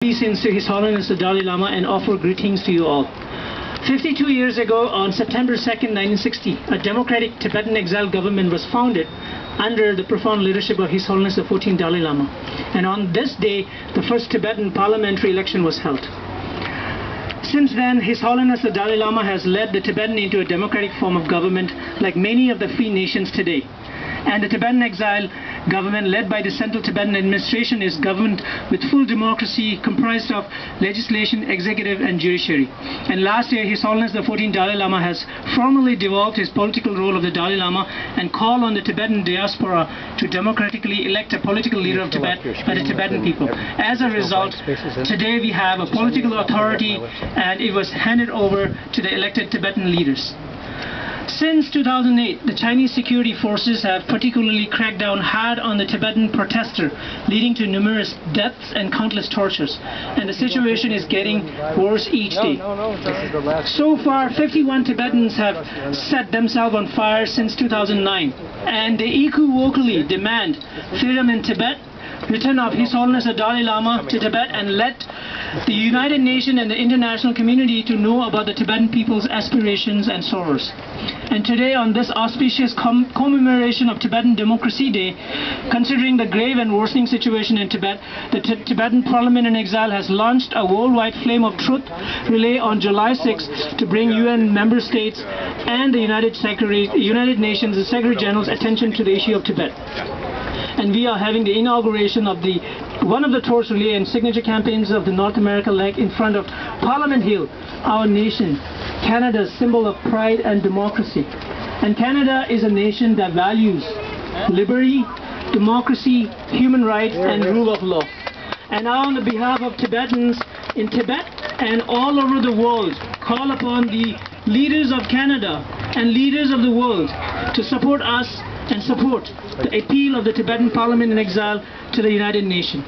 Obeisance to His Holiness the Dalai Lama and offer greetings to you all. 52 years ago, on September 2nd, 1960, a democratic Tibetan exile government was founded under the profound leadership of His Holiness the 14th Dalai Lama. And on this day, the first Tibetan parliamentary election was held. Since then, His Holiness the Dalai Lama has led the Tibetan into a democratic form of government like many of the free nations today. And the Tibetan exile government led by the Central Tibetan Administration is government with full democracy comprised of legislation, executive and judiciary. And last year, His Holiness the 14th Dalai Lama has formally devolved his political role of the Dalai Lama and called on the Tibetan diaspora to democratically elect a political leader of Tibet by the Tibetan people. As a result, today we have a political authority and it was handed over to the elected Tibetan leaders. Since 2008, the Chinese security forces have particularly cracked down hard on the Tibetan protester, leading to numerous deaths and countless tortures. And the situation is getting worse each day. So far, 51 Tibetans have set themselves on fire since 2009. And they equivocally demand freedom in Tibet, return of His Holiness the Dalai Lama to Tibet, and let the United Nations and the international community to know about the Tibetan people's aspirations and sorrows. And today, on this auspicious commemoration of Tibetan Democracy Day, considering the grave and worsening situation in Tibet, the Tibetan Parliament in Exile has launched a worldwide Flame of Truth relay on July 6th to bring UN member states and the United Nations, the Secretary General's attention to the issue of Tibet. And we are having the inauguration of one of the torch relay and signature campaigns of the North America leg in front of Parliament Hill, our nation, Canada's symbol of pride and democracy. And Canada is a nation that values liberty, democracy, human rights and rule of law. And now, on the behalf of Tibetans in Tibet and all over the world, call upon the leaders of Canada and leaders of the world to support us and support the appeal of the Tibetan Parliament in Exile to the United Nations.